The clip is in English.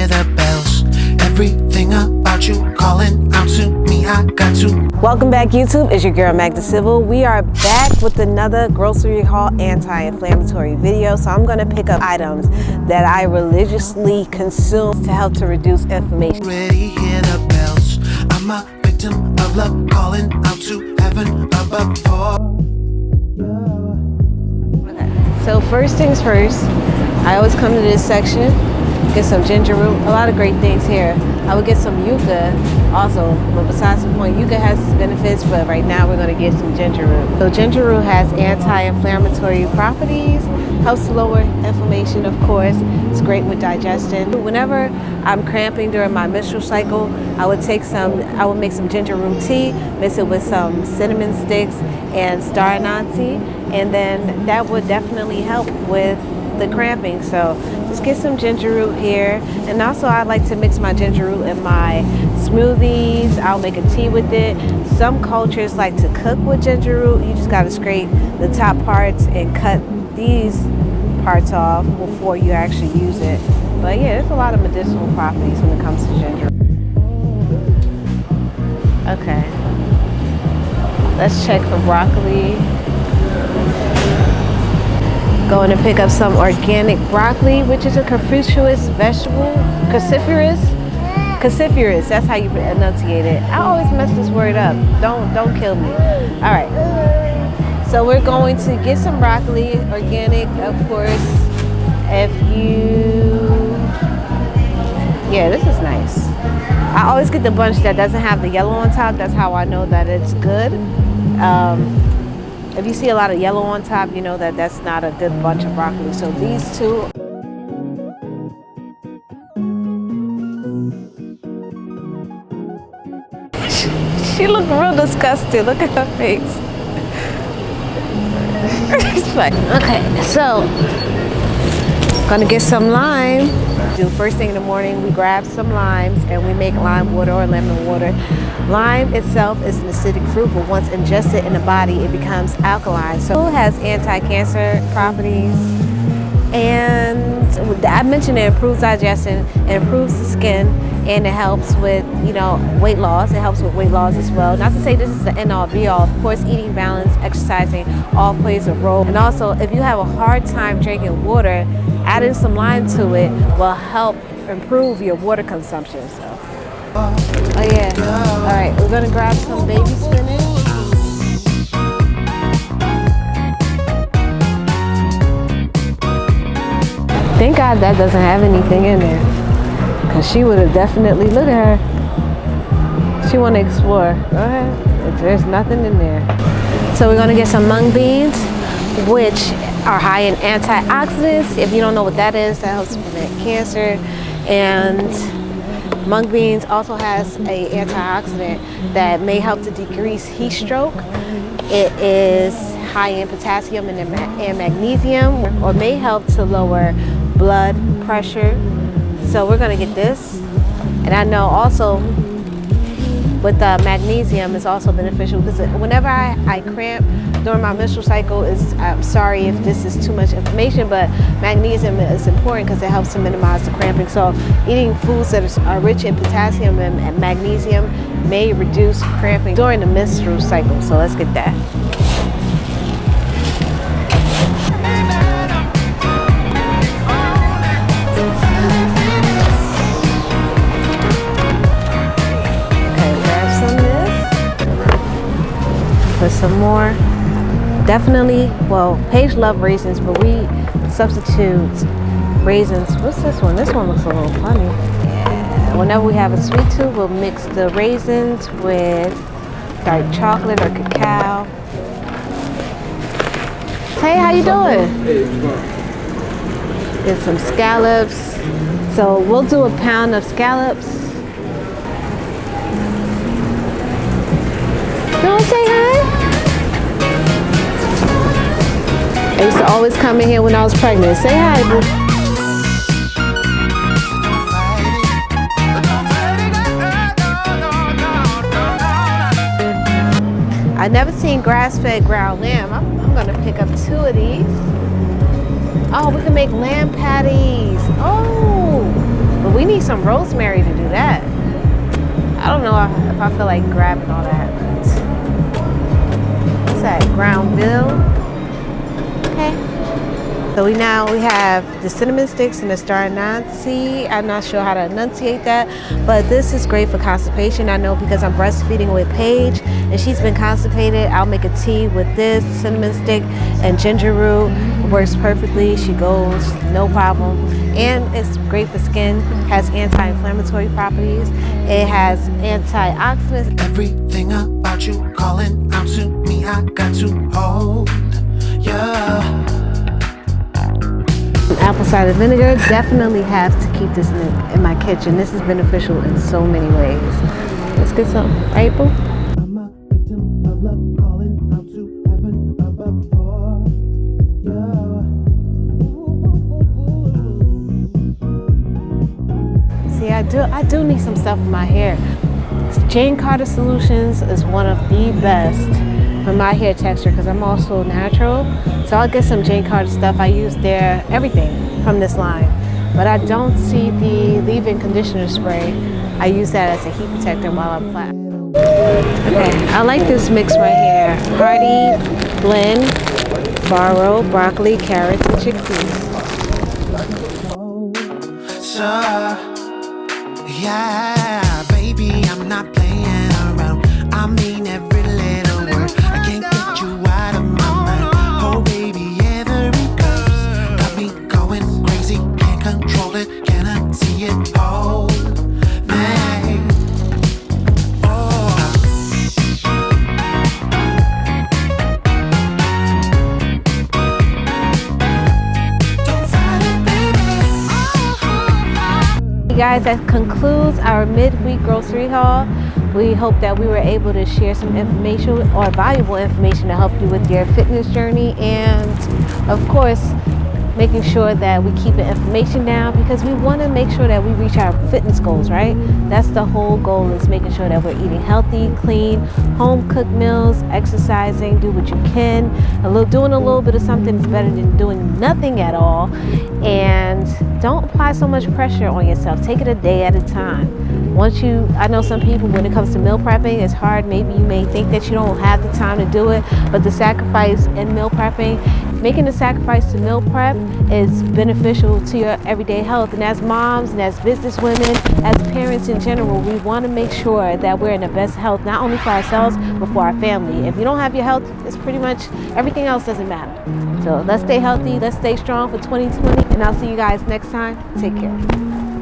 hear the bells. Everything about you calling out to me, I got to. Welcome back, YouTube. It's your girl Magda. We are back with another grocery haul anti-inflammatory video. So I'm gonna pick up items that I religiously consume to help to reduce inflammation. Already hear the bells. I'm a victim of love calling out to heaven above for. So first things first, I always come to this section, get some ginger root, a lot of great things here. I would get some yucca also, but besides the point, yucca has its benefits, but right now we're gonna get some ginger root. So ginger root has anti-inflammatory properties, helps to lower inflammation, of course. It's great with digestion. Whenever I'm cramping during my menstrual cycle, I would make some ginger root tea, mix it with some cinnamon sticks and star anise, and then that would definitely help with the cramping. So just get some ginger root here, and also I like to mix my ginger root in my smoothies. I'll make a tea with it. Some cultures like to cook with ginger root. You just got to scrape the top parts and cut these parts off before you actually use it. But yeah, there's a lot of medicinal properties when it comes to ginger. Okay, let's check for broccoli. Going to pick up some organic broccoli, which is a cruciferous vegetable. Cruciferous, that's how you enunciate it. I always mess this word up. Don't kill me. All right. So we're going to get some broccoli, organic, of course. Yeah, this is nice. I always get the bunch that doesn't have the yellow on top. That's how I know that it's good. If you see a lot of yellow on top, you know that that's not a good bunch of broccoli. So these two. She looked real disgusted. Look at her face. Okay, so gonna get some lime. First thing in the morning, we grab some limes and we make lime water or lemon water. Lime itself is an acidic fruit, but once ingested in the body, it becomes alkaline. So it has anti-cancer properties. And I mentioned it improves digestion, it improves the skin, and it helps with, weight loss. It helps with weight loss as well. Not to say this is the end all be all. Of course, eating balance, exercising, all plays a role. And also, if you have a hard time drinking water, adding some lime to it will help improve your water consumption. So, oh yeah. All right, we're gonna grab some baby spinach. Thank God that doesn't have anything in there, because she would have definitely, look at her. She want to explore. Go ahead. There's nothing in there. So we're gonna get some mung beans, which are high in antioxidants. If you don't know what that is, that helps prevent cancer. And mung beans also has an antioxidant that may help to decrease heat stroke. It is high in potassium and magnesium, or may help to lower blood pressure. So we're gonna get this. And I know also with magnesium is also beneficial, because whenever I cramp during my menstrual cycle, I'm sorry if this is too much information, but magnesium is important because it helps to minimize the cramping. So eating foods that are rich in potassium and magnesium may reduce cramping during the menstrual cycle. So let's get that. Put some more. Definitely, well, Paige loves raisins, but we substitute raisins. What's this one? This one looks a little funny. Yeah. Whenever we have a sweet tooth, we'll mix the raisins with dark chocolate or cacao. Hey, how you doing? Get some scallops. So we'll do a pound of scallops. You wanna say hi? I used to always come in here when I was pregnant. Say hi, boo. I've never seen grass-fed ground lamb. I'm gonna pick up 2 of these. Oh, we can make lamb patties. Oh, but we need some some rosemary to do that. I don't know if I feel like grabbing all that. What's that? Ground veal. Okay. So we have the cinnamon sticks and the star anise. I'm not sure how to enunciate that, but this is great for constipation. I know because I'm breastfeeding with Paige and she's been constipated. I'll make a tea with this cinnamon stick and ginger root. It works perfectly. She goes, no problem. And it's great for skin, has anti-inflammatory properties. It has antioxidants. Everything about you calling out to me, I got to hold. Yeah. Apple cider vinegar, definitely have to keep this in my kitchen. This is beneficial in so many ways. Let's get some, right, boo? I'm a victim of love calling out to heaven above for yeah. See, I do need some stuff in my hair. Jane Carter Solutions is one of the best for my hair texture because I'm also natural. So I'll get some Jane Carter stuff. I use everything from this line. But I don't see the leave-in conditioner spray. I use that as a heat protector while I'm flat. Okay, I like this mix right here. Hearty blend, farro, broccoli, carrots, and chickpeas. So, yeah, baby, I'm not playing around. I mean every little word. I can't get you out of my mind. Oh, baby, every curse got me going crazy. Can't control it, cannot see it. Oh, man. Guys, that concludes our midweek grocery haul. We hope that we were able to share some information or valuable information to help you with your fitness journey, and of course making sure that we keep the information down because we want to make sure that we reach our fitness goals, right? That's the whole goal, is making sure that we're eating healthy, clean, home cooked meals, exercising, do what you can. Doing a little bit of something is better than doing nothing at all. And don't apply so much pressure on yourself. Take it a day at a time. I know some people, when it comes to meal prepping, it's hard. Maybe you may think that you don't have the time to do it, but the sacrifice in meal prepping, making the sacrifice to meal prep is beneficial to your everyday health. And as moms and as business women, as parents in general, we want to make sure that we're in the best health, not only for ourselves, but for our family. If you don't have your health, it's pretty much everything else doesn't matter. So let's stay healthy, let's stay strong for 2020, and I'll see you guys next time. Take care.